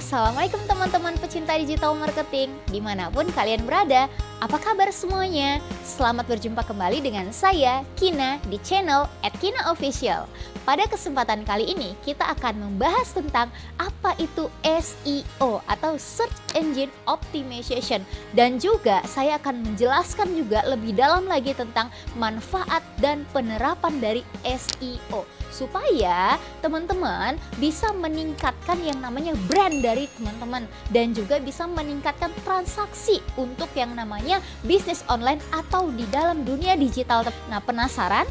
Assalamualaikum teman-teman pecinta digital marketing, dimanapun kalian berada. Apa kabar semuanya? Selamat berjumpa kembali dengan saya, Kina, di channel @kinaofficial. Pada kesempatan kali ini, kita akan membahas tentang apa itu SEO atau Search Engine Optimization. Dan juga saya akan menjelaskan juga lebih dalam lagi tentang manfaat dan penerapan dari SEO. Supaya teman-teman bisa meningkatkan yang namanya brand dari teman-teman dan juga bisa meningkatkan transaksi untuk yang namanya bisnis online atau di dalam dunia digital. Nah, penasaran?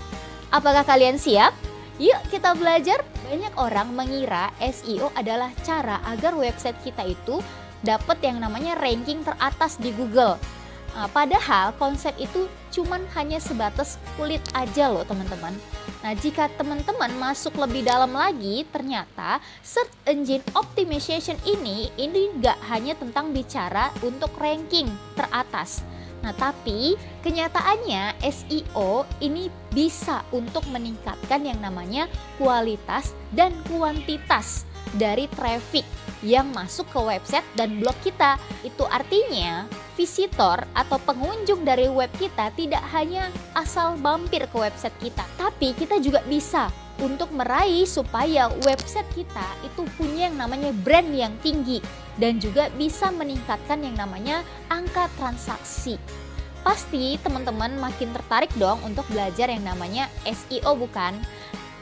Apakah kalian siap? Yuk kita belajar. Banyak orang mengira SEO adalah cara agar website kita itu dapat yang namanya ranking teratas di Google. Nah, padahal konsep itu cuman hanya sebatas kulit aja loh teman-teman. Nah, jika teman-teman masuk lebih dalam lagi, ternyata Search Engine Optimization ini nggak hanya tentang bicara untuk ranking teratas. Nah, tapi kenyataannya SEO ini bisa untuk meningkatkan yang namanya kualitas dan kuantitas dari traffic yang masuk ke website dan blog kita. Itu artinya visitor atau pengunjung dari web kita tidak hanya asal mampir ke website kita, tapi kita juga bisa untuk meraih supaya website kita itu punya yang namanya brand yang tinggi dan juga bisa meningkatkan yang namanya angka transaksi. Pasti teman-teman makin tertarik dong untuk belajar yang namanya SEO, bukan?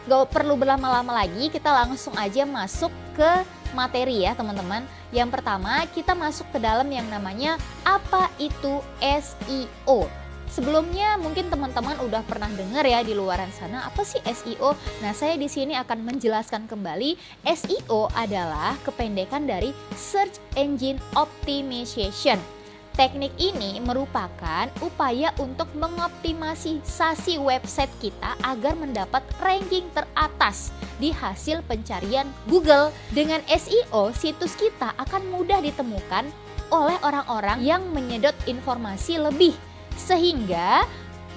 Gak perlu berlama-lama lagi, kita langsung aja masuk ke materi ya teman-teman. Yang pertama, kita masuk ke dalam yang namanya apa itu SEO. Sebelumnya mungkin teman-teman udah pernah dengar ya di luaran sana apa sih SEO. Nah, saya di sini akan menjelaskan kembali. SEO adalah kependekan dari Search Engine Optimization. Teknik ini merupakan upaya untuk mengoptimalisasi website kita agar mendapat ranking teratas di hasil pencarian Google. Dengan SEO, situs kita akan mudah ditemukan oleh orang-orang yang menyedot informasi lebih, sehingga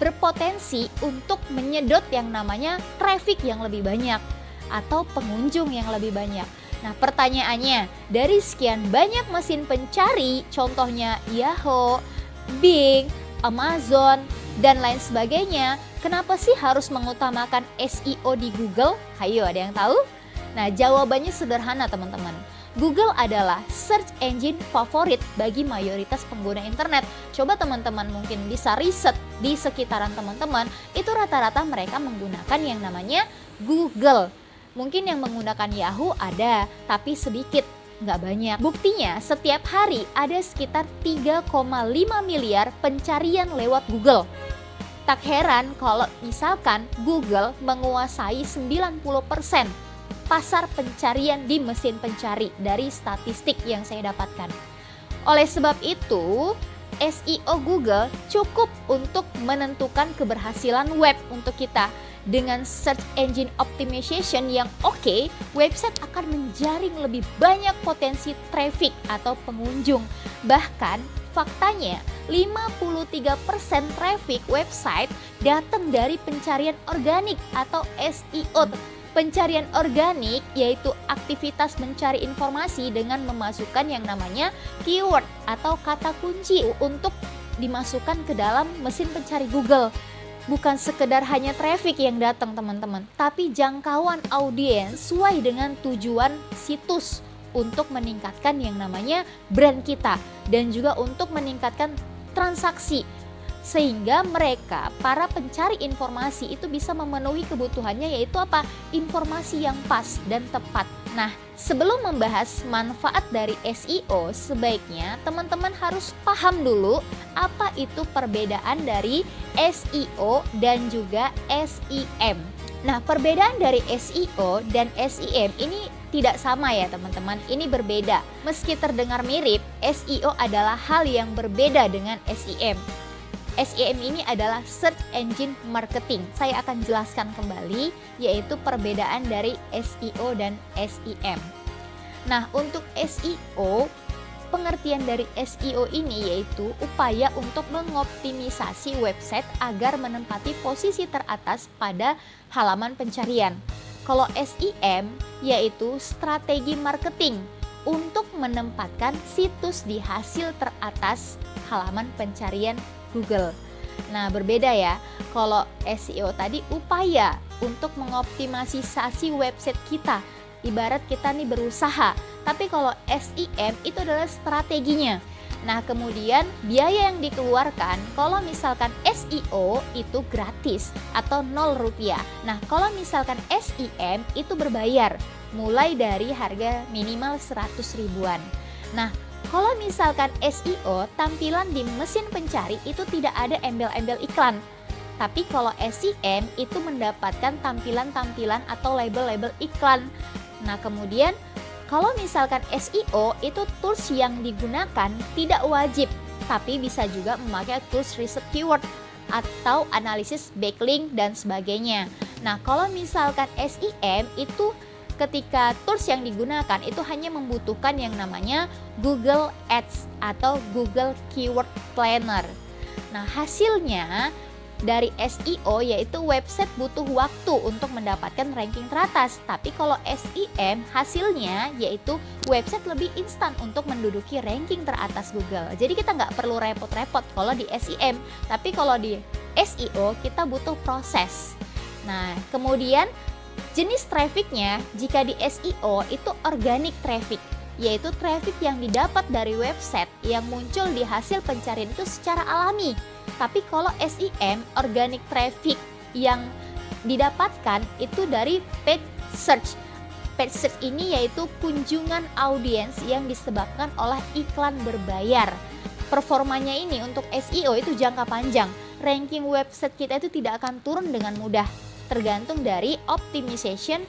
berpotensi untuk menyedot yang namanya traffic yang lebih banyak atau pengunjung yang lebih banyak. Nah, pertanyaannya, dari sekian banyak mesin pencari, contohnya Yahoo, Bing, Amazon, dan lain sebagainya, kenapa sih harus mengutamakan SEO di Google? Hayo, ada yang tahu? Nah, jawabannya sederhana teman-teman. Google adalah search engine favorit bagi mayoritas pengguna internet. Coba teman-teman mungkin bisa riset di sekitaran teman-teman, itu rata-rata mereka menggunakan yang namanya Google. Mungkin yang menggunakan Yahoo ada, tapi sedikit, nggak banyak. Buktinya, setiap hari ada sekitar 3,5 miliar pencarian lewat Google. Tak heran kalau misalkan Google menguasai 90% pasar pencarian di mesin pencari dari statistik yang saya dapatkan. Oleh sebab itu, SEO Google cukup untuk menentukan keberhasilan web untuk kita. Dengan Search Engine Optimization yang oke, website akan menjaring lebih banyak potensi traffic atau pengunjung. Bahkan faktanya 53% traffic website datang dari pencarian organik atau SEO. Pencarian organik yaitu aktivitas mencari informasi dengan memasukkan yang namanya keyword atau kata kunci untuk dimasukkan ke dalam mesin pencari Google. Bukan sekedar hanya traffic yang datang teman-teman, tapi jangkauan audiens sesuai dengan tujuan situs untuk meningkatkan yang namanya brand kita dan juga untuk meningkatkan transaksi. Sehingga mereka, para pencari informasi itu bisa memenuhi kebutuhannya, yaitu apa? Informasi yang pas dan tepat. Nah, sebelum membahas manfaat dari SEO, sebaiknya teman-teman harus paham dulu apa itu perbedaan dari SEO dan juga SEM. Nah, perbedaan dari SEO dan SEM ini tidak sama ya teman-teman, ini berbeda. Meski terdengar mirip, SEO adalah hal yang berbeda dengan SEM. SEM ini adalah Search Engine Marketing. Saya akan jelaskan kembali, yaitu perbedaan dari SEO dan SEM. Nah, untuk SEO, pengertian dari SEO ini yaitu upaya untuk mengoptimisasi website agar menempati posisi teratas pada halaman pencarian. Kalau SEM yaitu strategi marketing untuk menempatkan situs di hasil teratas halaman pencarian Google. Nah, berbeda ya. Kalau SEO tadi upaya untuk mengoptimalisasi website kita. Ibarat kita nih berusaha. Tapi kalau SEM itu adalah strateginya. Nah, kemudian biaya yang dikeluarkan kalau misalkan SEO itu gratis atau 0 rupiah. Nah, kalau misalkan SEM itu berbayar, mulai dari harga minimal 100 ribuan. Nah, kalau misalkan SEO, tampilan di mesin pencari itu tidak ada embel-embel iklan. Tapi kalau SEM itu mendapatkan tampilan-tampilan atau label-label iklan. Nah, kemudian kalau misalkan SEO itu tools yang digunakan tidak wajib, tapi bisa juga memakai tools riset keyword atau analisis backlink dan sebagainya. Nah, kalau misalkan SEM itu ketika tools yang digunakan itu hanya membutuhkan yang namanya Google Ads atau Google Keyword Planner. Nah, hasilnya dari SEO yaitu website butuh waktu untuk mendapatkan ranking teratas. Tapi kalau SEM hasilnya yaitu website lebih instan untuk menduduki ranking teratas Google. Jadi kita nggak perlu repot-repot kalau di SEM. Tapi kalau di SEO kita butuh proses. Nah, kemudian jenis trafficnya jika di SEO itu organic traffic, yaitu traffic yang didapat dari website yang muncul di hasil pencarian itu secara alami. Tapi kalau SEM, organic traffic yang didapatkan itu dari paid search. Paid search ini yaitu kunjungan audiens yang disebabkan oleh iklan berbayar. Performanya ini untuk SEO itu jangka panjang. Ranking website kita itu tidak akan turun dengan mudah, tergantung dari optimization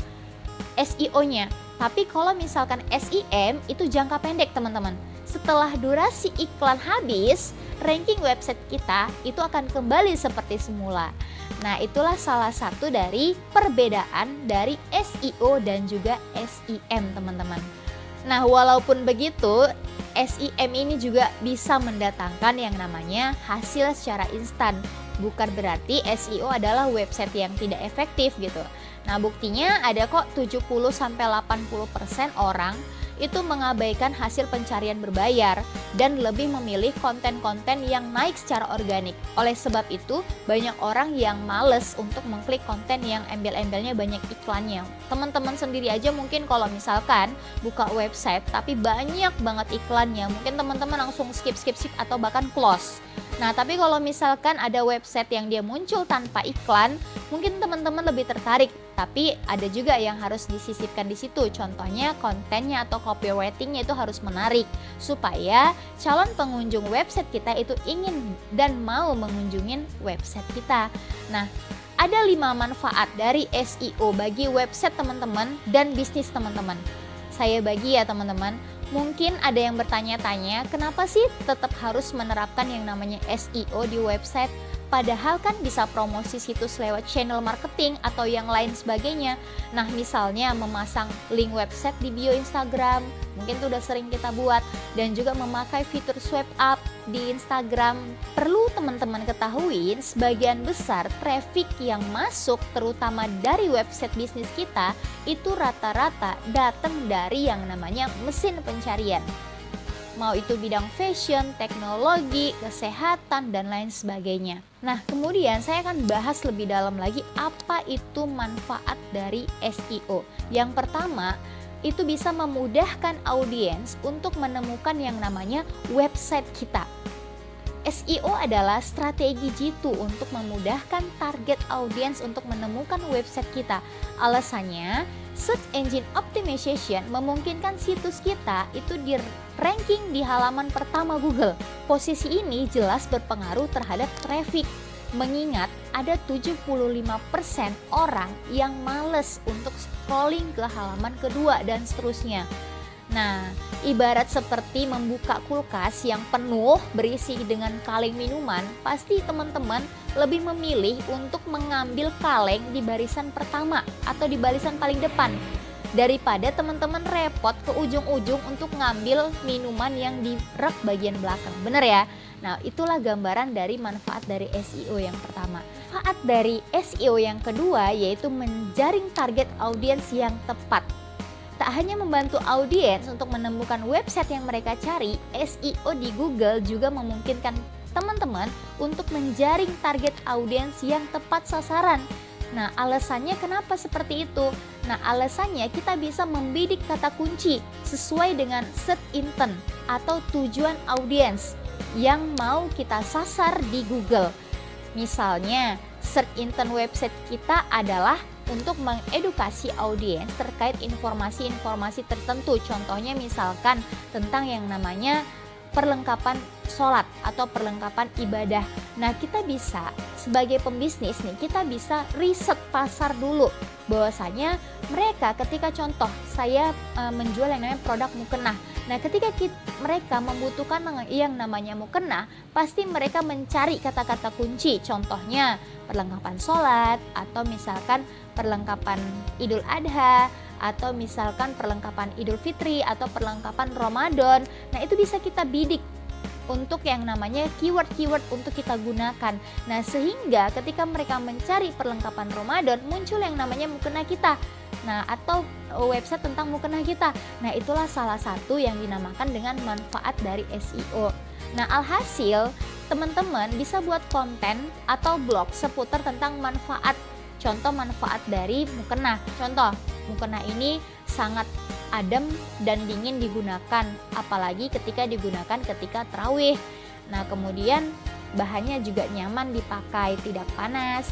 SEO-nya. Tapi kalau misalkan SEM itu jangka pendek teman-teman. Setelah durasi iklan habis, ranking website kita itu akan kembali seperti semula. Nah, itulah salah satu dari perbedaan dari SEO dan juga SEM teman-teman. Nah, walaupun begitu, SEM ini juga bisa mendatangkan yang namanya hasil secara instan. Bukan berarti SEO adalah website yang tidak efektif gitu. Nah, buktinya ada kok 70-80% orang itu mengabaikan hasil pencarian berbayar dan lebih memilih konten-konten yang naik secara organik. Oleh sebab itu, banyak orang yang males untuk mengklik konten yang embel-embelnya banyak iklannya. Teman-teman sendiri aja mungkin kalau misalkan buka website tapi banyak banget iklannya, mungkin teman-teman langsung skip atau bahkan close. Nah, tapi kalau misalkan ada website yang dia muncul tanpa iklan, mungkin teman-teman lebih tertarik. Tapi ada juga yang harus disisipkan di situ. Contohnya kontennya atau copywritingnya itu harus menarik supaya calon pengunjung website kita itu ingin dan mau mengunjungin website kita. Nah, ada 5 manfaat dari SEO bagi website teman-teman dan bisnis teman-teman. Saya bagi ya teman-teman. Mungkin ada yang bertanya-tanya, kenapa sih tetap harus menerapkan yang namanya SEO di website? Padahal kan bisa promosi situs lewat channel marketing atau yang lain sebagainya. Nah, misalnya memasang link website di bio Instagram, mungkin itu udah sering kita buat. Dan juga memakai fitur swipe up di Instagram. Perlu teman-teman ketahui, sebagian besar traffic yang masuk terutama dari website bisnis kita itu rata-rata datang dari yang namanya mesin pencarian. Mau itu bidang fashion, teknologi, kesehatan, dan lain sebagainya. Nah, kemudian saya akan bahas lebih dalam lagi apa itu manfaat dari SEO. Yang pertama, itu bisa memudahkan audiens untuk menemukan yang namanya website kita. SEO adalah strategi jitu untuk memudahkan target audiens untuk menemukan website kita. Alasannya, search engine optimization memungkinkan situs kita itu di ranking di halaman pertama Google. Posisi ini jelas berpengaruh terhadap traffic, mengingat ada 75% orang yang males untuk scrolling ke halaman kedua dan seterusnya. Nah, ibarat seperti membuka kulkas yang penuh berisi dengan kaleng minuman, pasti teman-teman lebih memilih untuk mengambil kaleng di barisan pertama atau di barisan paling depan daripada teman-teman repot ke ujung-ujung untuk ngambil minuman yang di rak bagian belakang. Bener ya? Nah, itulah gambaran dari manfaat dari SEO yang pertama. Manfaat dari SEO yang kedua yaitu menjaring target audiens yang tepat. Tak hanya membantu audiens untuk menemukan website yang mereka cari, SEO di Google juga memungkinkan teman-teman untuk menjaring target audiens yang tepat sasaran. Nah, alasannya kenapa seperti itu? Nah, alasannya kita bisa membidik kata kunci sesuai dengan search intent atau tujuan audiens yang mau kita sasar di Google. Misalnya, search intent website kita adalah untuk mengedukasi audiens terkait informasi-informasi tertentu. Contohnya misalkan tentang yang namanya perlengkapan sholat atau perlengkapan ibadah. Nah, kita bisa sebagai pembisnis nih, kita bisa riset pasar dulu bahwasanya mereka ketika contoh saya menjual yang namanya produk mukena. Nah, ketika mereka membutuhkan yang namanya mukena, pasti mereka mencari kata-kata kunci. Contohnya perlengkapan sholat atau misalkan perlengkapan Idul Adha atau misalkan perlengkapan Idul Fitri atau perlengkapan Ramadan. Nah, itu bisa kita bidik untuk yang namanya keyword-keyword untuk kita gunakan. Nah, sehingga ketika mereka mencari perlengkapan Ramadan, muncul yang namanya mukena kita. Nah, atau website tentang mukena kita. Nah, itulah salah satu yang dinamakan dengan manfaat dari SEO. Nah, alhasil teman-teman bisa buat konten atau blog seputar tentang manfaat. Contoh manfaat dari mukena. Contoh, mukena ini sangat adem dan dingin digunakan, apalagi ketika digunakan ketika tarawih. Nah, kemudian bahannya juga nyaman dipakai, tidak panas.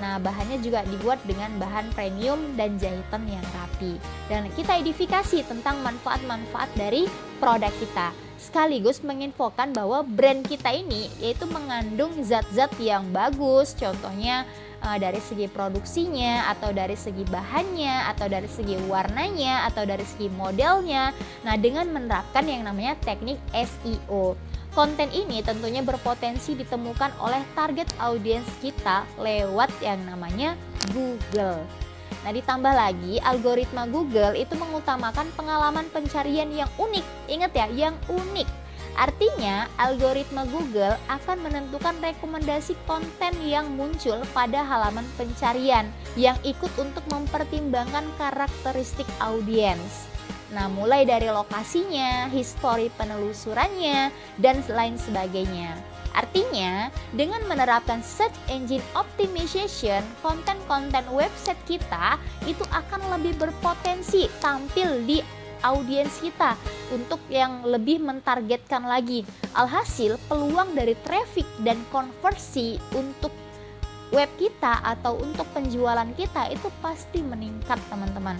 Nah, bahannya juga dibuat dengan bahan premium dan jahitan yang rapi. Dan kita edifikasi tentang manfaat-manfaat dari produk kita. Sekaligus menginfokan bahwa brand kita ini yaitu mengandung zat-zat yang bagus, contohnya dari segi produksinya, atau dari segi bahannya, atau dari segi warnanya, atau dari segi modelnya. Nah, dengan menerapkan yang namanya teknik SEO. Konten ini tentunya berpotensi ditemukan oleh target audiens kita lewat yang namanya Google. Nah, ditambah lagi algoritma Google itu mengutamakan pengalaman pencarian yang unik. Ingat ya, yang unik. Artinya, algoritma Google akan menentukan rekomendasi konten yang muncul pada halaman pencarian yang ikut untuk mempertimbangkan karakteristik audiens. Nah, mulai dari lokasinya, histori penelusurannya, dan lain sebagainya. Artinya, dengan menerapkan search engine optimization, konten-konten website kita itu akan lebih berpotensi tampil di audiens kita untuk yang lebih mentargetkan lagi. Alhasil, peluang dari traffic dan konversi untuk web kita atau untuk penjualan kita itu pasti meningkat, teman-teman.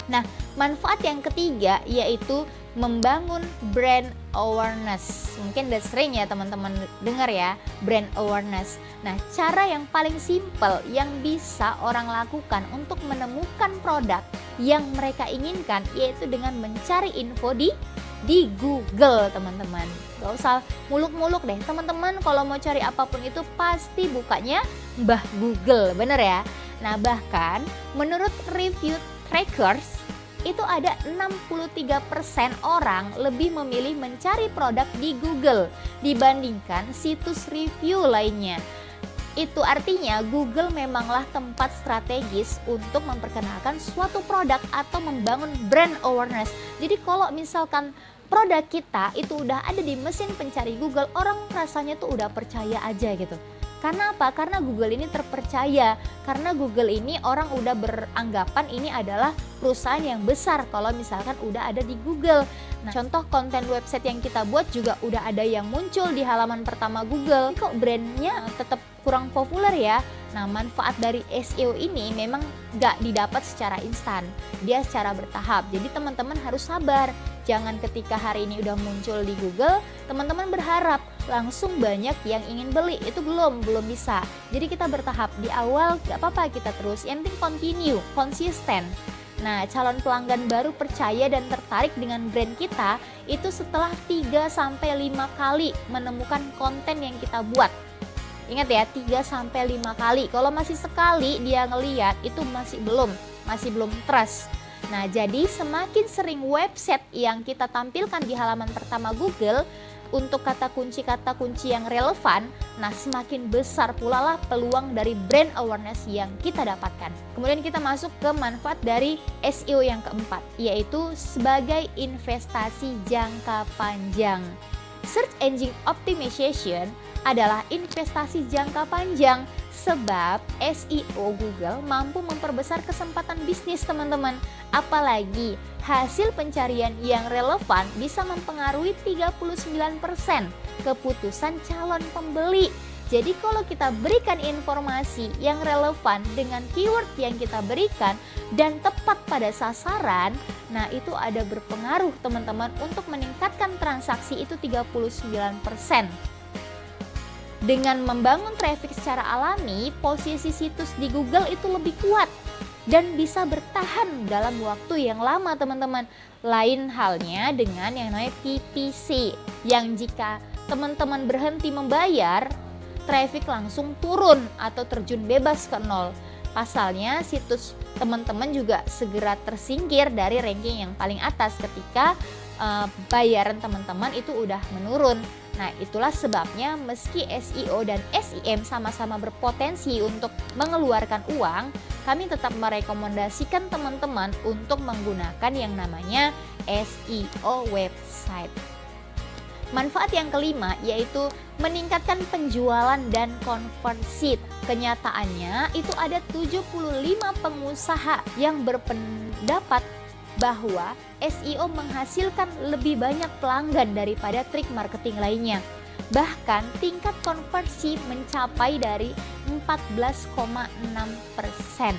Nah, manfaat yang ketiga yaitu membangun brand awareness. Mungkin udah sering ya teman-teman dengar ya, brand awareness. Nah, cara yang paling simpel yang bisa orang lakukan untuk menemukan produk yang mereka inginkan yaitu dengan mencari info di Google, teman-teman. Gak usah muluk-muluk deh, teman-teman. Kalau mau cari apapun itu pasti bukanya Mbah Google, bener ya? Nah, bahkan menurut review trackers itu ada 63% orang lebih memilih mencari produk di Google dibandingkan situs review lainnya. Itu artinya Google memanglah tempat strategis untuk memperkenalkan suatu produk atau membangun brand awareness. Jadi kalau misalkan produk kita itu udah ada di mesin pencari Google, orang rasanya tuh udah percaya aja gitu. Karena apa? Karena Google ini terpercaya. Karena Google ini orang udah beranggapan ini adalah perusahaan yang besar kalau misalkan udah ada di Google. Nah, contoh konten website yang kita buat juga udah ada yang muncul di halaman pertama Google. Ini kok brandnya tetap kurang populer ya? Nah, manfaat dari SEO ini memang gak didapat secara instan. Dia secara bertahap. Jadi teman-teman harus sabar. Jangan ketika hari ini udah muncul di Google, teman-teman berharap langsung banyak yang ingin beli. Itu belum bisa. Jadi kita bertahap. Di awal gak apa-apa, kita terus. Yang penting continue, konsisten. Nah, calon pelanggan baru percaya dan tertarik dengan brand kita itu setelah 3-5 kali menemukan konten yang kita buat. Ingat ya, 3-5 kali. Kalau masih sekali dia ngeliat, itu masih belum trust. Nah, jadi semakin sering website yang kita tampilkan di halaman pertama Google, untuk kata kunci yang relevan, nah semakin besar pula lah peluang dari brand awareness yang kita dapatkan. Kemudian kita masuk ke manfaat dari SEO yang keempat, yaitu sebagai investasi jangka panjang. Search Engine Optimization adalah investasi jangka panjang sebab SEO Google mampu memperbesar kesempatan bisnis teman-teman. Apalagi hasil pencarian yang relevan bisa mempengaruhi 39% keputusan calon pembeli. Jadi kalau kita berikan informasi yang relevan dengan keyword yang kita berikan dan tepat pada sasaran, nah itu ada berpengaruh teman-teman untuk meningkatkan transaksi itu 39%. Dengan membangun traffic secara alami, posisi situs di Google itu lebih kuat dan bisa bertahan dalam waktu yang lama teman-teman. Lain halnya dengan yang namanya PPC, yang jika teman-teman berhenti membayar, traffic langsung turun atau terjun bebas ke nol. Pasalnya situs teman-teman juga segera tersingkir dari ranking yang paling atas ketika bayaran teman-teman itu udah menurun. Nah, itulah sebabnya meski SEO dan SEM sama-sama berpotensi untuk mengeluarkan uang, kami tetap merekomendasikan teman-teman untuk menggunakan yang namanya SEO website. Manfaat yang kelima yaitu meningkatkan penjualan dan konversi. Kenyataannya itu ada 75 pengusaha yang berpendapat bahwa SEO menghasilkan lebih banyak pelanggan daripada trik marketing lainnya. Bahkan tingkat konversi mencapai dari 14,6%.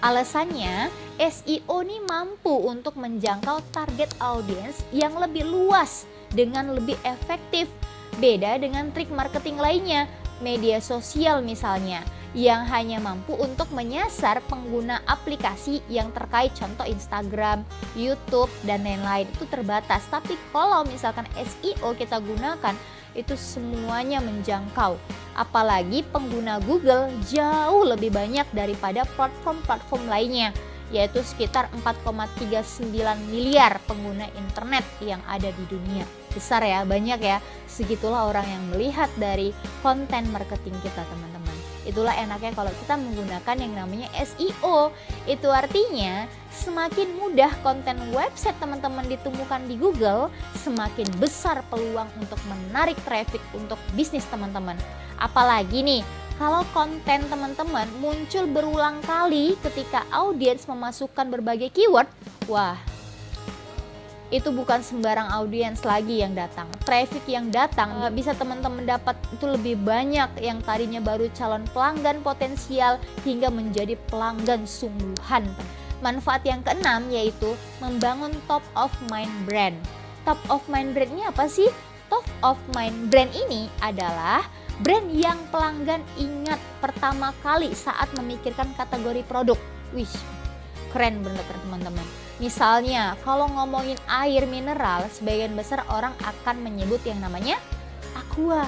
Alasannya, SEO ini mampu untuk menjangkau target audiens yang lebih luas dengan lebih efektif. Beda dengan trik marketing lainnya, media sosial misalnya, yang hanya mampu untuk menyasar pengguna aplikasi yang terkait, contoh Instagram, YouTube, dan lain-lain, itu terbatas. Tapi kalau misalkan SEO kita gunakan, itu semuanya menjangkau. Apalagi pengguna Google jauh lebih banyak daripada platform-platform lainnya, yaitu sekitar 4,39 miliar pengguna internet yang ada di dunia. Besar ya, banyak ya. Segitulah orang yang melihat dari konten marketing kita teman-teman. Itulah enaknya kalau kita menggunakan yang namanya SEO. Itu artinya semakin mudah konten website teman-teman ditemukan di Google, semakin besar peluang untuk menarik traffic untuk bisnis teman-teman. Apalagi nih, kalau konten teman-teman muncul berulang kali ketika audiens memasukkan berbagai keyword, wah, itu bukan sembarang audiens lagi yang datang. Traffic yang datang bisa teman-teman dapat itu lebih banyak yang tadinya baru calon pelanggan potensial hingga menjadi pelanggan sungguhan. Manfaat yang keenam yaitu membangun top of mind brand. Top of mind brand ini apa sih? Top of mind brand ini adalah brand yang pelanggan ingat pertama kali saat memikirkan kategori produk. Wih, keren bener teman-teman. Misalnya, kalau ngomongin air mineral, sebagian besar orang akan menyebut yang namanya Aqua.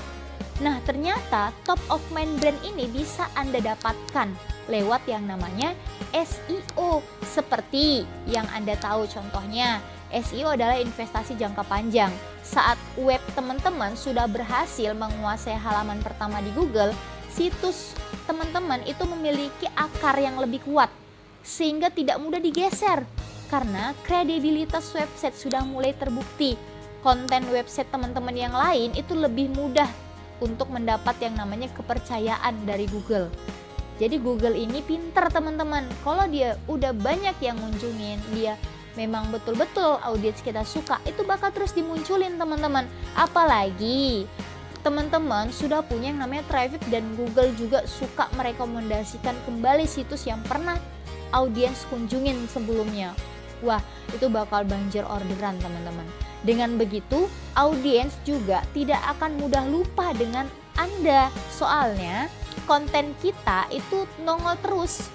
Nah, ternyata top of mind brand ini bisa Anda dapatkan lewat yang namanya SEO. Seperti yang Anda tahu contohnya, SEO adalah investasi jangka panjang. Saat web teman-teman sudah berhasil menguasai halaman pertama di Google, situs teman-teman itu memiliki akar yang lebih kuat, sehingga tidak mudah digeser. Karena kredibilitas website sudah mulai terbukti. Konten website teman-teman yang lain itu lebih mudah untuk mendapat yang namanya kepercayaan dari Google. Jadi Google ini pinter teman-teman. Kalau dia udah banyak yang ngunjungin, dia memang betul-betul audiens kita suka, itu bakal terus dimunculin teman-teman. Apalagi teman-teman sudah punya yang namanya traffic dan Google juga suka merekomendasikan kembali situs yang pernah audiens kunjungin sebelumnya. Wah, itu bakal banjir orderan teman-teman. Dengan begitu, audiens juga tidak akan mudah lupa dengan Anda. Soalnya, konten kita itu nongol terus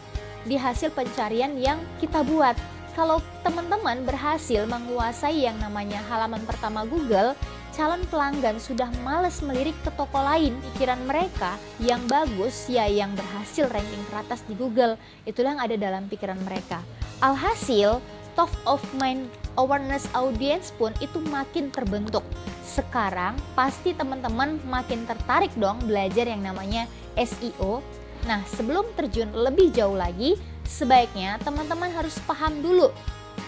di hasil pencarian yang kita buat. Kalau teman-teman berhasil menguasai yang namanya halaman pertama Google, calon pelanggan sudah malas melirik ke toko lain. Pikiran mereka yang bagus ya yang berhasil ranking teratas di Google. Itulah yang ada dalam pikiran mereka. Alhasil, top of mind awareness audience pun itu makin terbentuk. Sekarang pasti teman-teman makin tertarik dong belajar yang namanya SEO. Nah, sebelum terjun lebih jauh lagi, sebaiknya teman-teman harus paham dulu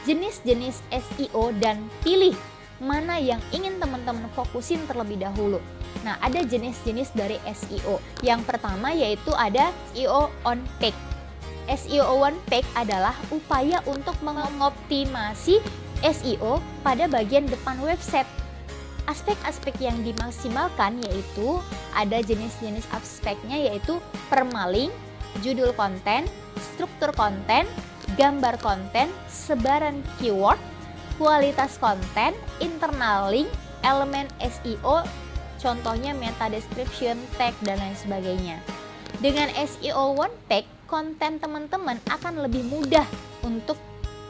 jenis-jenis SEO dan pilih mana yang ingin teman-teman fokusin terlebih dahulu. Nah, ada jenis-jenis dari SEO. Yang pertama yaitu ada SEO on page. SEO on page adalah upaya untuk mengoptimasi SEO pada bagian depan website. Aspek-aspek yang dimaksimalkan yaitu ada jenis-jenis aspeknya yaitu permalink, judul konten, struktur konten, gambar konten, sebaran keyword, kualitas konten, internal link, elemen SEO, contohnya meta description, tag, dan lain sebagainya. Dengan SEO one page, konten teman-teman akan lebih mudah untuk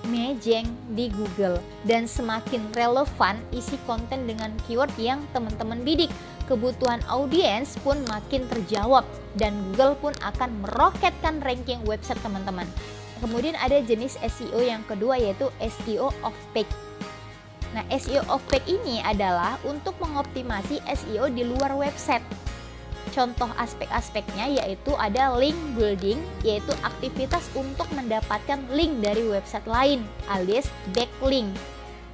mejeng di Google dan semakin relevan isi konten dengan keyword yang teman-teman bidik. Kebutuhan audiens pun makin terjawab dan Google pun akan meroketkan ranking website teman-teman. Kemudian ada jenis SEO yang kedua yaitu SEO off page. Nah, SEO off page ini adalah untuk mengoptimasi SEO di luar website. Contoh aspek-aspeknya yaitu ada link building, yaitu aktivitas untuk mendapatkan link dari website lain alias backlink.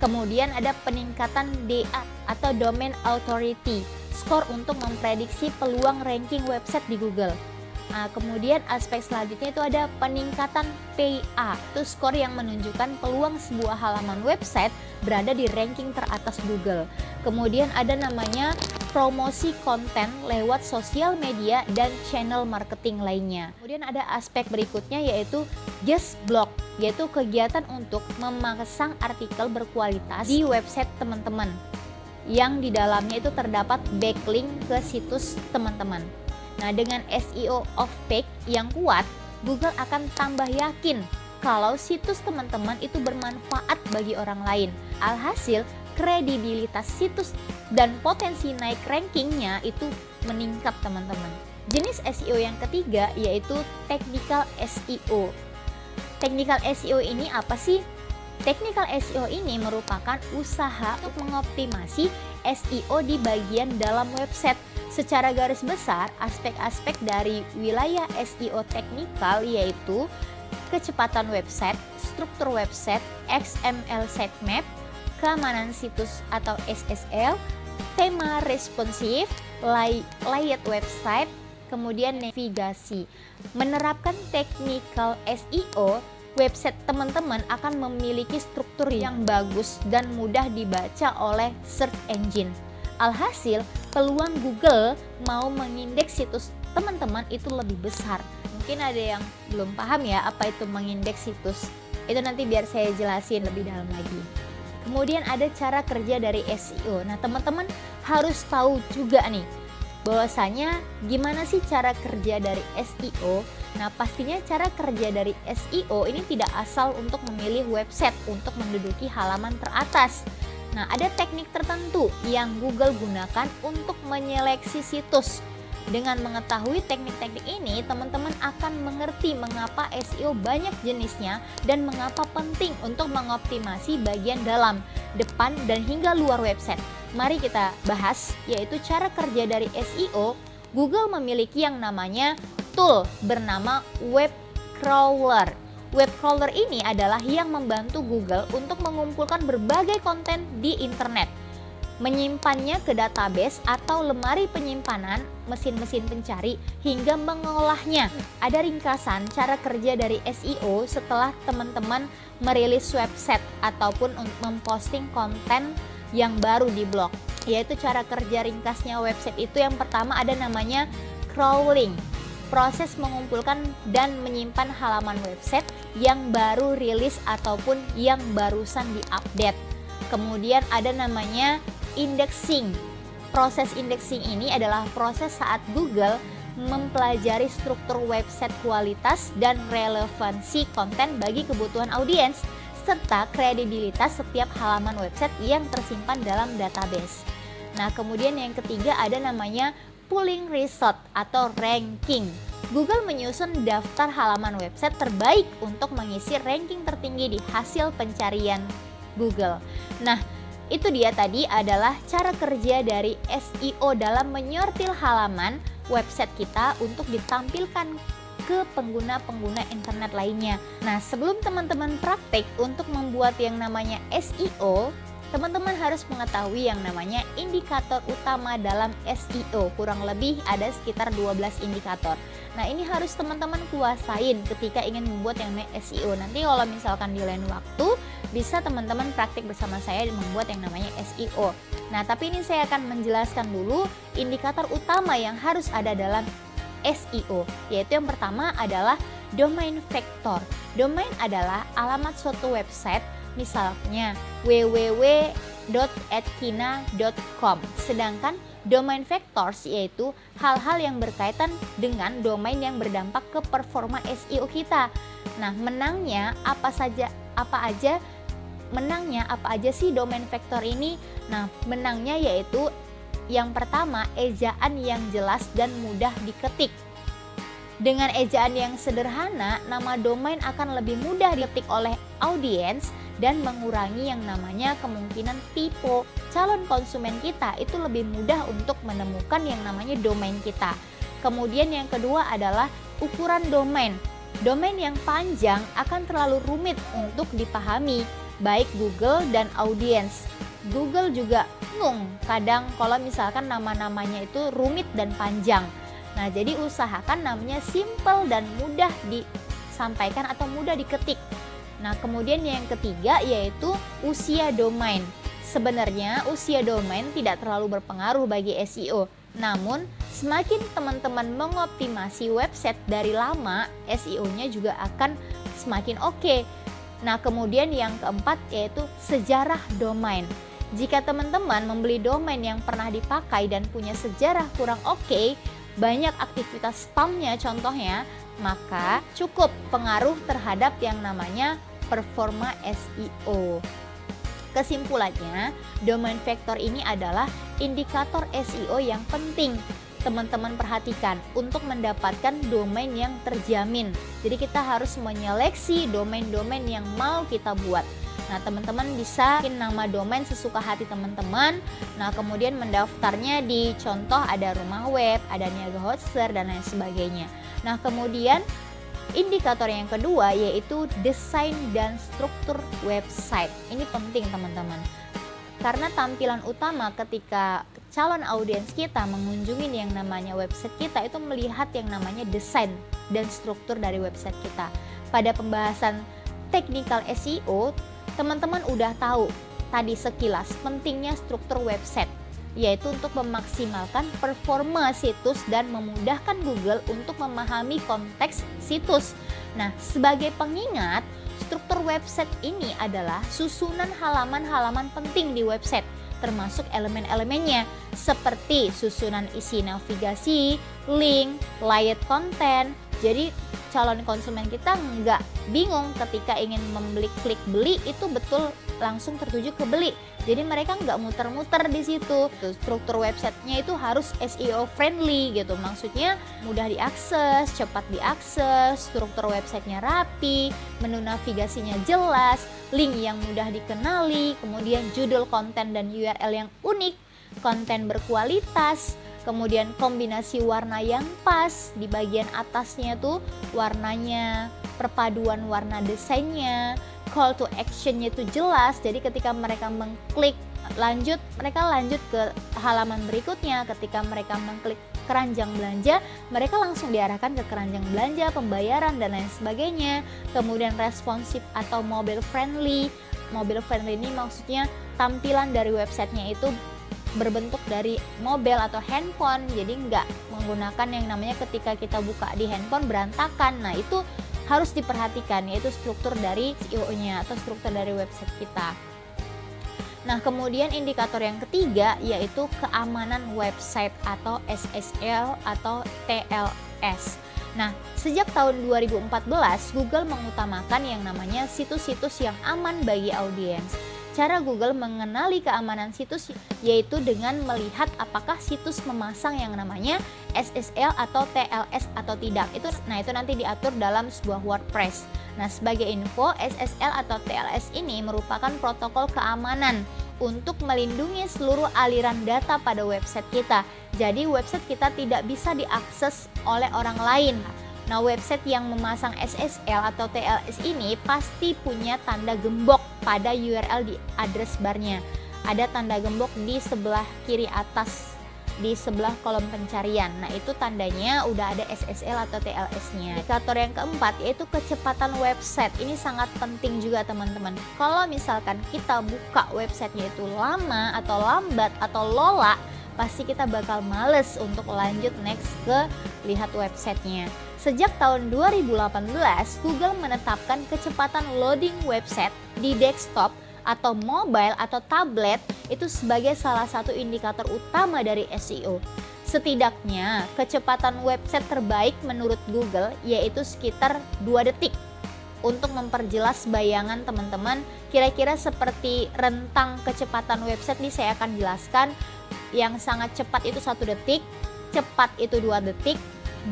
Kemudian ada peningkatan DA atau Domain Authority, skor untuk memprediksi peluang ranking website di Google. Nah, kemudian aspek selanjutnya itu ada peningkatan PA, itu skor yang menunjukkan peluang sebuah halaman website berada di ranking teratas Google. Kemudian ada namanya promosi konten lewat sosial media dan channel marketing lainnya. Kemudian ada aspek berikutnya yaitu guest blog, yaitu kegiatan untuk memasang artikel berkualitas di website teman-teman yang di dalamnya itu terdapat backlink ke situs teman-teman. Nah, dengan SEO off page yang kuat, Google akan tambah yakin kalau situs teman-teman itu bermanfaat bagi orang lain. Alhasil, kredibilitas situs dan potensi naik rankingnya itu meningkat teman-teman. Jenis SEO yang ketiga yaitu technical SEO. Technical SEO ini apa sih? Technical SEO ini merupakan usaha untuk mengoptimasi SEO di bagian dalam website. Secara garis besar, aspek-aspek dari wilayah SEO teknikal yaitu kecepatan website, struktur website, XML sitemap, keamanan situs atau SSL, tema responsif, layout website, kemudian navigasi. Menerapkan technical SEO, website teman-teman akan memiliki struktur yang bagus dan mudah dibaca oleh search engine. Alhasil, peluang Google mau mengindeks situs teman-teman itu lebih besar. Mungkin ada yang belum paham ya apa itu mengindeks situs. Itu nanti biar saya jelasin lebih dalam lagi. Kemudian ada cara kerja dari SEO. Nah, teman-teman harus tahu juga nih bahwasanya gimana sih cara kerja dari SEO. Nah, pastinya cara kerja dari SEO ini tidak asal untuk memilih website untuk menduduki halaman teratas. Nah, ada teknik tertentu yang Google gunakan untuk menyeleksi situs. Dengan mengetahui teknik-teknik ini, teman-teman akan mengerti mengapa SEO banyak jenisnya dan mengapa penting untuk mengoptimasi bagian dalam, depan, dan hingga luar website. Mari kita bahas, yaitu cara kerja dari SEO. Google memiliki yang namanya tool bernama web crawler. Web crawler ini adalah yang membantu Google untuk mengumpulkan berbagai konten di internet, menyimpannya ke database atau lemari penyimpanan mesin-mesin pencari, hingga mengolahnya. Ada ringkasan cara kerja dari SEO setelah teman-teman merilis website ataupun memposting konten yang baru di blog, yaitu cara kerja ringkasnya website itu yang pertama ada namanya crawling. Proses mengumpulkan dan menyimpan halaman website yang baru rilis ataupun yang barusan diupdate. Kemudian ada namanya indexing. Proses indexing ini adalah proses saat Google mempelajari struktur website, kualitas dan relevansi konten bagi kebutuhan audiens serta kredibilitas setiap halaman website yang tersimpan dalam database. Nah, kemudian yang ketiga ada namanya pulling result atau ranking. Google menyusun daftar halaman website terbaik untuk mengisi ranking tertinggi di hasil pencarian Google. Nah, itu dia tadi adalah cara kerja dari SEO dalam menyortir halaman website kita untuk ditampilkan ke pengguna-pengguna internet lainnya. Nah, sebelum teman-teman praktik untuk membuat yang namanya SEO, teman-teman harus mengetahui yang namanya indikator utama dalam SEO. Kurang lebih ada sekitar 12 indikator. Nah, ini harus teman-teman kuasain ketika ingin membuat yang namanya SEO. Nanti kalau misalkan di lain waktu, bisa teman-teman praktik bersama saya membuat yang namanya SEO. Nah, tapi ini saya akan menjelaskan dulu indikator utama yang harus ada dalam SEO, yaitu yang pertama adalah domain vector. Domain adalah alamat suatu website, misalnya www.adkina.com. Sedangkan domain vectors yaitu hal-hal yang berkaitan dengan domain yang berdampak ke performa SEO kita. Nah, menangnya apa aja sih domain vektor ini? Nah, menangnya yaitu yang pertama, ejaan yang jelas dan mudah diketik. Dengan ejaan yang sederhana, nama domain akan lebih mudah diketik oleh audiens dan mengurangi yang namanya kemungkinan tipe. Calon konsumen kita itu lebih mudah untuk menemukan yang namanya domain kita. Kemudian yang kedua adalah ukuran domain. Domain yang panjang akan terlalu rumit untuk dipahami, baik Google dan audiens. Google juga bingung kadang kalau misalkan nama-namanya itu rumit dan panjang. Nah, jadi usahakan namanya simple dan mudah disampaikan atau mudah diketik. Nah, kemudian yang ketiga yaitu usia domain. Sebenarnya usia domain tidak terlalu berpengaruh bagi SEO. Namun, semakin teman-teman mengoptimasi website dari lama, SEO-nya juga akan semakin oke. Nah, kemudian yang keempat yaitu sejarah domain. Jika teman-teman membeli domain yang pernah dipakai dan punya sejarah kurang oke, banyak aktivitas spamnya contohnya, maka cukup pengaruh terhadap yang namanya performa SEO. Kesimpulannya, domain vektor ini adalah indikator SEO yang penting teman-teman perhatikan untuk mendapatkan domain yang terjamin. Jadi kita harus menyeleksi domain-domain yang mau kita buat. Nah, teman-teman bisa bikin nama domain sesuka hati teman-teman. Nah, kemudian mendaftarnya di contoh ada rumah web, ada niaga hoster, dan lain sebagainya. Nah, kemudian indikator yang kedua yaitu desain dan struktur website. Ini penting teman-teman. Karena tampilan utama ketika calon audiens kita mengunjungi yang namanya website kita itu melihat yang namanya desain dan struktur dari website kita. Pada pembahasan technical SEO, teman-teman udah tahu tadi sekilas pentingnya struktur website, yaitu untuk memaksimalkan performa situs dan memudahkan Google untuk memahami konteks situs. Nah, sebagai pengingat, struktur website ini adalah susunan halaman-halaman penting di website, termasuk elemen-elemennya seperti susunan isi navigasi, link, layout konten. Jadi calon konsumen kita nggak bingung ketika ingin membeli, klik beli itu betul langsung tertuju ke beli. Jadi mereka nggak muter-muter di situ. Struktur websitenya itu harus SEO friendly gitu. Maksudnya mudah diakses, cepat diakses, struktur websitenya rapi, menu navigasinya jelas, link yang mudah dikenali, kemudian judul konten dan URL yang unik, konten berkualitas, kemudian kombinasi warna yang pas di bagian atasnya tuh warnanya, perpaduan warna desainnya, call to actionnya itu jelas. Jadi ketika mereka mengklik lanjut, mereka lanjut ke halaman berikutnya. Ketika mereka mengklik keranjang belanja, mereka langsung diarahkan ke keranjang belanja, pembayaran dan lain sebagainya. Kemudian responsif atau mobile friendly. Mobile friendly ini maksudnya tampilan dari websitenya itu berbentuk dari mobile atau handphone, jadi nggak menggunakan yang namanya ketika kita buka di handphone berantakan. Nah, itu harus diperhatikan, yaitu struktur dari SEO-nya atau struktur dari website kita. Nah, kemudian indikator yang ketiga yaitu keamanan website atau SSL atau TLS. Nah, sejak tahun 2014 Google mengutamakan yang namanya situs-situs yang aman bagi audiens. Cara Google mengenali keamanan situs yaitu dengan melihat apakah situs memasang yang namanya SSL atau TLS atau tidak. Itu nanti diatur dalam sebuah WordPress. Nah, sebagai info, SSL atau TLS ini merupakan protokol keamanan untuk melindungi seluruh aliran data pada website kita. Jadi website kita tidak bisa diakses oleh orang lain. Nah, website yang memasang SSL atau TLS ini pasti punya tanda gembok pada URL di address barnya. Ada tanda gembok di sebelah kiri atas, di sebelah kolom pencarian. Nah, itu tandanya udah ada SSL atau TLS-nya. Indikator yang keempat yaitu kecepatan website. Ini sangat penting juga teman-teman. Kalau misalkan kita buka websitenya itu lama atau lambat atau lola, pasti kita bakal males untuk lanjut next ke lihat websitenya. Sejak tahun 2018, Google menetapkan kecepatan loading website di desktop atau mobile atau tablet itu sebagai salah satu indikator utama dari SEO. Setidaknya, kecepatan website terbaik menurut Google yaitu sekitar 2 detik. Untuk memperjelas bayangan teman-teman, kira-kira seperti rentang kecepatan website ini saya akan jelaskan. Yang sangat cepat itu 1 detik, cepat itu 2 detik,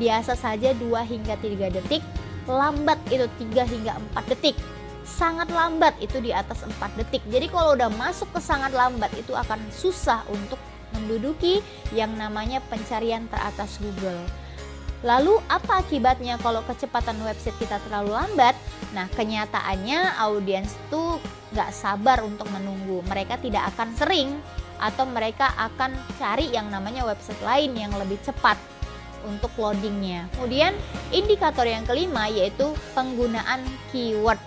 biasa saja 2 hingga 3 detik, lambat itu 3 hingga 4 detik. Sangat lambat itu di atas 4 detik. Jadi kalau udah masuk ke sangat lambat itu akan susah untuk menduduki yang namanya pencarian teratas Google. Lalu apa akibatnya kalau kecepatan website kita terlalu lambat? Nah, kenyataannya audiens tuh gak sabar untuk menunggu. Mereka tidak akan sering atau mereka akan cari yang namanya website lain yang lebih cepat untuk loadingnya. Kemudian indikator yang kelima yaitu penggunaan keyword.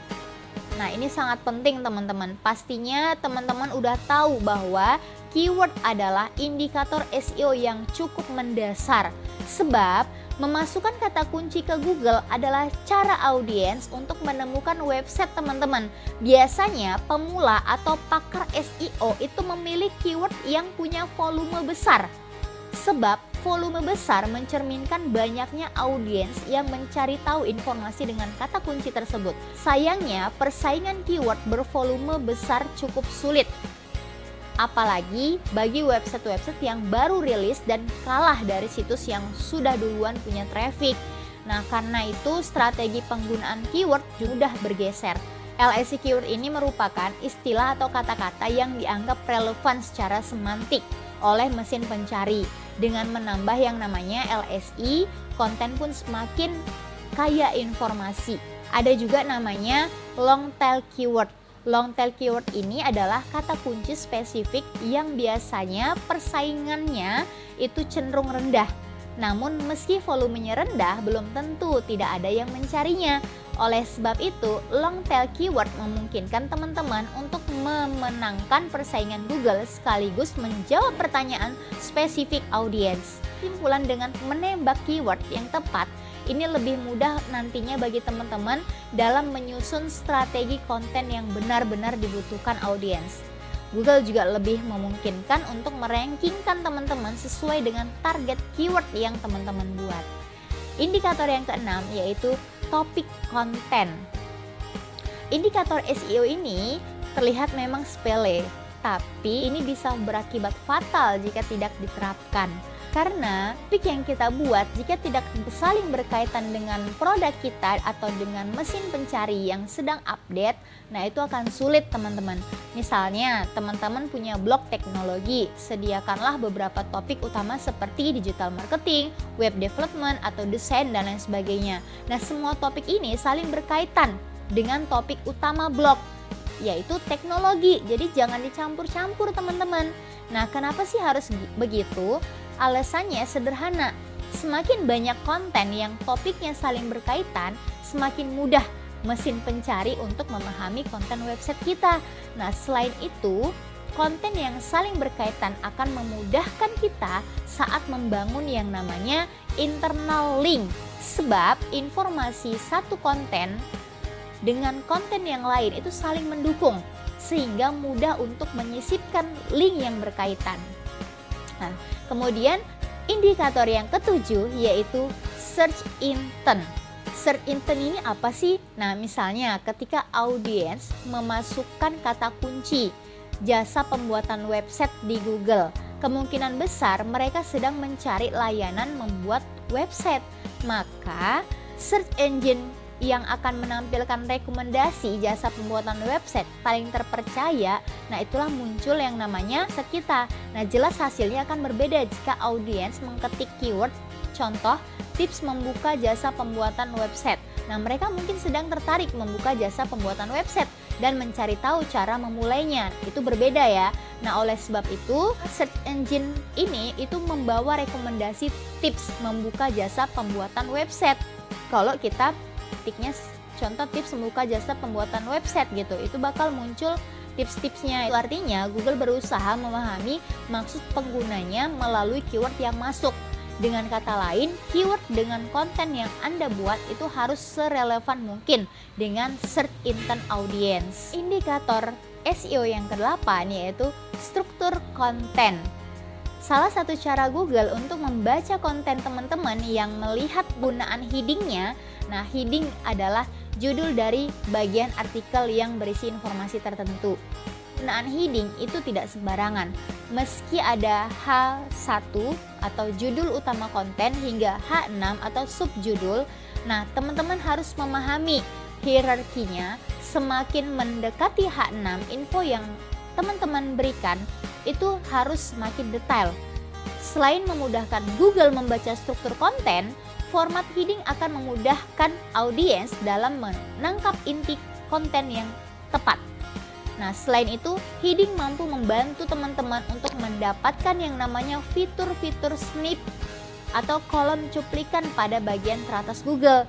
Nah, ini sangat penting teman-teman. Pastinya teman-teman udah tahu bahwa keyword adalah indikator SEO yang cukup mendasar. Sebab memasukkan kata kunci ke Google adalah cara audiens untuk menemukan website teman-teman. Biasanya pemula atau pakar SEO itu memilih keyword yang punya volume besar. Sebab volume besar mencerminkan banyaknya audiens yang mencari tahu informasi dengan kata kunci tersebut. Sayangnya, persaingan keyword bervolume besar cukup sulit. Apalagi bagi website-website yang baru rilis dan kalah dari situs yang sudah duluan punya traffic. Nah, karena itu strategi penggunaan keyword sudah bergeser. LSI keyword ini merupakan istilah atau kata-kata yang dianggap relevan secara semantik oleh mesin pencari. Dengan menambah yang namanya LSI, konten pun semakin kaya informasi. Ada juga namanya long tail keyword. Long tail keyword ini adalah kata kunci spesifik yang biasanya persaingannya itu cenderung rendah. Namun meski volumenya rendah, belum tentu tidak ada yang mencarinya. Oleh sebab itu, long tail keyword memungkinkan teman-teman untuk memenangkan persaingan Google sekaligus menjawab pertanyaan spesifik audiens. Kesimpulan, dengan menembak keyword yang tepat, ini lebih mudah nantinya bagi teman-teman dalam menyusun strategi konten yang benar-benar dibutuhkan audiens. Google juga lebih memungkinkan untuk merankingkan teman-teman sesuai dengan target keyword yang teman-teman buat. Indikator yang keenam yaitu topik konten. Indikator SEO ini terlihat memang sepele, tapi ini bisa berakibat fatal jika tidak diterapkan. Karena topik yang kita buat jika tidak saling berkaitan dengan produk kita atau dengan mesin pencari yang sedang update, nah itu akan sulit teman-teman. Misalnya teman-teman punya blog teknologi, sediakanlah beberapa topik utama seperti digital marketing, web development, atau desain dan lain sebagainya. Nah, semua topik ini saling berkaitan dengan topik utama blog, yaitu teknologi. Jadi jangan dicampur-campur teman-teman. Nah, kenapa sih harus begitu? Alasannya sederhana, semakin banyak konten yang topiknya saling berkaitan, semakin mudah mesin pencari untuk memahami konten website kita. Nah, selain itu, konten yang saling berkaitan akan memudahkan kita saat membangun yang namanya internal link. Sebab informasi satu konten dengan konten yang lain itu saling mendukung, sehingga mudah untuk menyisipkan link yang berkaitan. Nah, kemudian indikator yang ketujuh yaitu search intent. Search intent ini apa sih? Nah, misalnya ketika audiens memasukkan kata kunci jasa pembuatan website di Google, kemungkinan besar mereka sedang mencari layanan membuat website. Maka search engine yang akan menampilkan rekomendasi jasa pembuatan website paling terpercaya, nah itulah muncul yang namanya search kita. Nah jelas hasilnya akan berbeda jika audiens mengetik keyword, contoh tips membuka jasa pembuatan website. Nah mereka mungkin sedang tertarik membuka jasa pembuatan website dan mencari tahu cara memulainya, itu berbeda ya. Nah oleh sebab itu search engine ini itu membawa rekomendasi tips membuka jasa pembuatan website. Kalau kita ketiknya contoh tips membuka jasa pembuatan website gitu, itu bakal muncul tips-tipsnya. Itu artinya Google berusaha memahami maksud penggunanya melalui keyword yang masuk. Dengan kata lain, keyword dengan konten yang Anda buat itu harus serelevan mungkin dengan search intent audience. Indikator SEO yang ke-8 yaitu struktur konten. Salah satu cara Google untuk membaca konten teman-teman yang melihat penggunaan headingnya. Nah, heading adalah judul dari bagian artikel yang berisi informasi tertentu. Penggunaan heading itu tidak sembarangan. Meski ada H1 atau judul utama konten hingga H6 atau subjudul, nah teman-teman harus memahami hierarkinya. Semakin mendekati H6, info yang teman-teman berikan itu harus semakin detail. Selain memudahkan Google membaca struktur konten, format heading akan memudahkan audiens dalam menangkap inti konten yang tepat. Nah, selain itu, heading mampu membantu teman-teman untuk mendapatkan yang namanya fitur-fitur snip atau kolom cuplikan pada bagian teratas Google.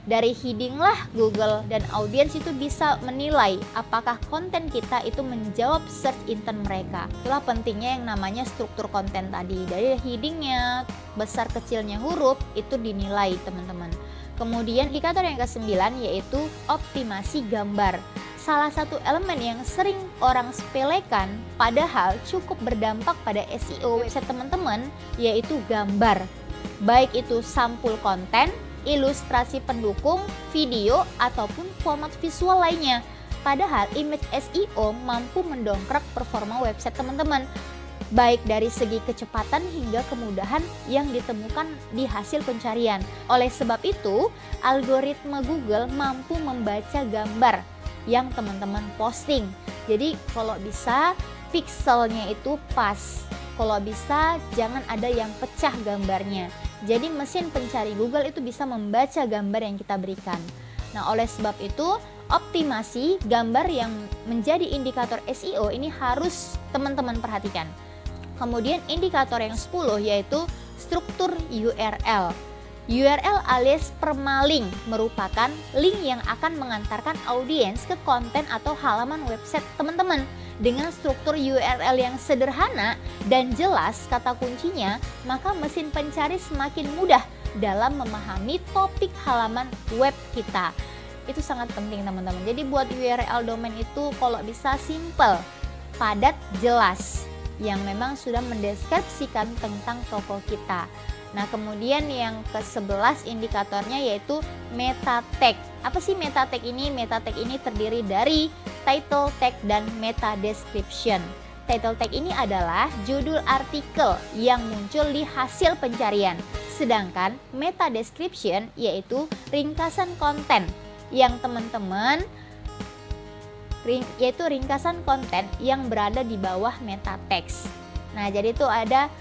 Dari heading lah Google dan audiens itu bisa menilai apakah konten kita itu menjawab search intent mereka. Itulah pentingnya yang namanya struktur konten tadi. Dari headingnya, besar kecilnya huruf itu dinilai teman-teman. Kemudian indikator yang ke-9 yaitu optimasi gambar. Salah satu elemen yang sering orang sepelekan padahal cukup berdampak pada SEO website teman-teman yaitu gambar. Baik itu sampul konten, ilustrasi pendukung, video, ataupun format visual lainnya. Padahal image SEO mampu mendongkrak performa website teman-teman, baik dari segi kecepatan hingga kemudahan yang ditemukan di hasil pencarian. Oleh sebab itu, algoritma Google mampu membaca gambar yang teman-teman posting. Jadi kalau bisa pixelnya itu pas, kalau bisa jangan ada yang pecah gambarnya. Jadi mesin pencari Google itu bisa membaca gambar yang kita berikan. Nah, oleh sebab itu, optimasi gambar yang menjadi indikator SEO ini harus teman-teman perhatikan. Kemudian indikator yang 10 yaitu struktur URL. URL alias permalink merupakan link yang akan mengantarkan audiens ke konten atau halaman website teman-teman. Dengan struktur URL yang sederhana dan jelas kata kuncinya, maka mesin pencari semakin mudah dalam memahami topik halaman web kita. Itu sangat penting teman-teman. Jadi buat URL domain itu kalau bisa simple, padat, jelas, yang memang sudah mendeskripsikan tentang toko kita. Nah, kemudian yang ke-11 indikatornya yaitu meta tag. Apa sih meta tag ini? Meta tag ini terdiri dari title tag dan meta description. Title tag ini adalah judul artikel yang muncul di hasil pencarian. Sedangkan meta description yaitu ringkasan konten yang teman-teman yaitu ringkasan konten yang berada di bawah meta text. Nah, jadi itu ada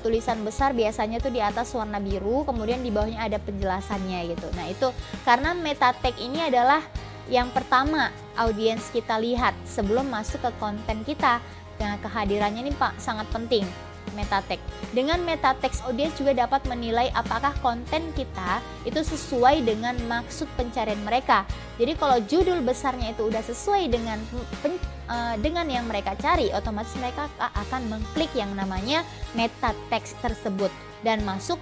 tulisan besar biasanya tuh di atas warna biru, kemudian di bawahnya ada penjelasannya gitu. Nah, itu karena meta tag ini adalah yang pertama audiens kita lihat sebelum masuk ke konten kita. Nah, kehadirannya ini sangat penting, meta tag. Dengan meta text, audiens juga dapat menilai apakah konten kita itu sesuai dengan maksud pencarian mereka. Jadi kalau judul besarnya itu udah sesuai dengan yang mereka cari, otomatis mereka akan mengklik yang namanya meta text tersebut dan masuk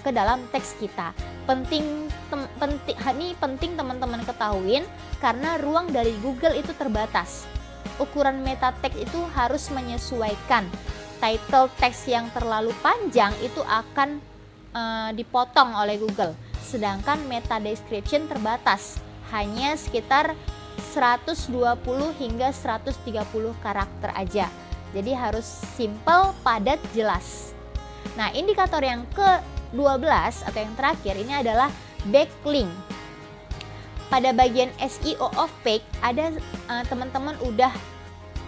ke dalam teks kita. Penting teman-teman ketahuin karena ruang dari Google itu terbatas. Ukuran meta text itu harus menyesuaikan. Title text yang terlalu panjang itu akan dipotong oleh Google. Sedangkan meta description terbatas, hanya sekitar 120 hingga 130 karakter aja. Jadi harus simple, padat, jelas. Nah, indikator yang ke-12 atau yang terakhir ini adalah backlink. pada bagian SEO of page ada teman-teman udah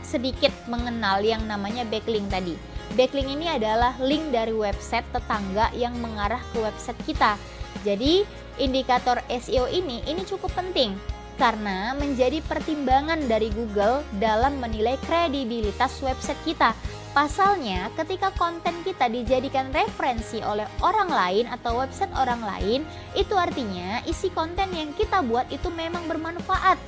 sedikit mengenal yang namanya backlink tadi. Backlink ini adalah link dari website tetangga yang mengarah ke website kita. Jadi indikator SEO ini cukup penting karena menjadi pertimbangan dari Google dalam menilai kredibilitas website kita. Pasalnya, ketika konten kita dijadikan referensi oleh orang lain atau website orang lain, itu artinya isi konten yang kita buat itu memang bermanfaat.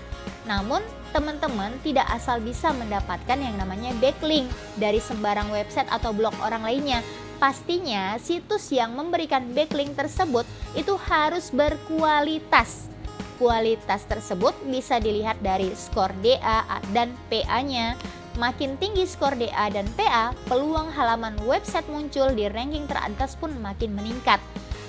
Namun, teman-teman tidak asal bisa mendapatkan yang namanya backlink dari sembarang website atau blog orang lainnya. Pastinya, situs yang memberikan backlink tersebut itu harus berkualitas. Kualitas tersebut bisa dilihat dari skor DA dan PA-nya. Makin tinggi skor DA dan PA, peluang halaman website muncul di ranking teratas pun makin meningkat.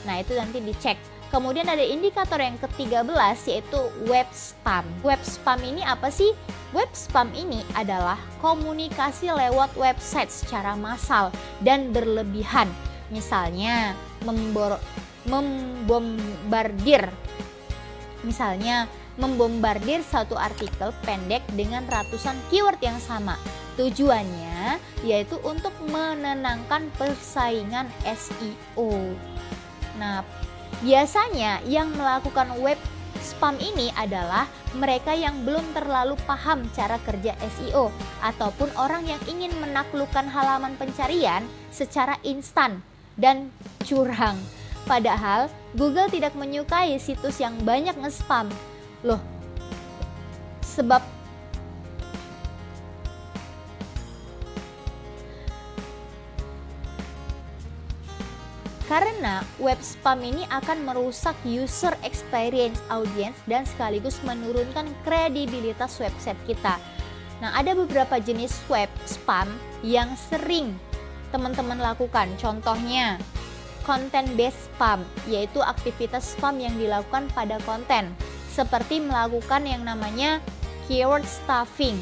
Nah, itu nanti dicek. Kemudian ada indikator yang ke-13 yaitu web spam. Web spam ini apa sih? Web spam ini adalah komunikasi lewat website secara massal dan berlebihan. Misalnya membombardir satu artikel pendek dengan ratusan keyword yang sama. Tujuannya yaitu untuk menenangkan persaingan SEO. Nah, biasanya yang melakukan web spam ini adalah mereka yang belum terlalu paham cara kerja SEO ataupun orang yang ingin menaklukkan halaman pencarian secara instan dan curang. Padahal Google tidak menyukai situs yang banyak nge-spam. Loh, sebab karena web spam ini akan merusak user experience audience dan sekaligus menurunkan kredibilitas website kita. Nah, ada beberapa jenis web spam yang sering teman-teman lakukan. Contohnya, content-based spam, yaitu aktivitas spam yang dilakukan pada konten. Seperti melakukan yang namanya keyword stuffing,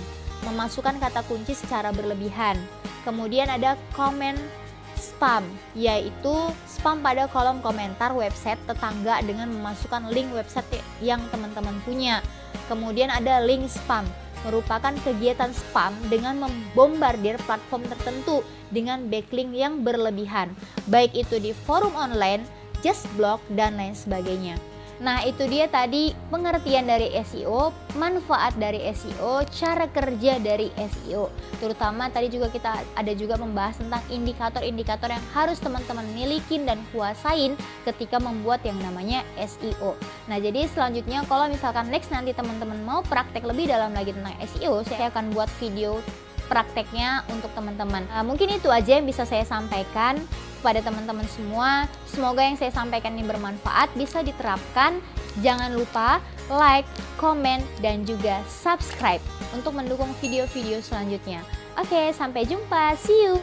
memasukkan kata kunci secara berlebihan. Kemudian ada comment spam, yaitu spam pada kolom komentar website tetangga dengan memasukkan link website yang teman-teman punya. Kemudian ada link spam, merupakan kegiatan spam dengan membombardir platform tertentu dengan backlink yang berlebihan, baik itu di forum online, just blog, dan lain sebagainya. Nah, itu dia tadi pengertian dari SEO, manfaat dari SEO, cara kerja dari SEO. Terutama tadi juga kita ada juga membahas tentang indikator-indikator yang harus teman-teman milikin dan kuasain ketika membuat yang namanya SEO. Nah, jadi selanjutnya kalau misalkan next nanti teman-teman mau praktek lebih dalam lagi tentang SEO, saya akan buat video prakteknya untuk teman-teman. Mungkin itu aja yang bisa saya sampaikan kepada teman-teman semua. Semoga yang saya sampaikan ini bermanfaat, bisa diterapkan. Jangan lupa like, komen, dan juga subscribe untuk mendukung video-video selanjutnya. Oke, sampai jumpa. See you.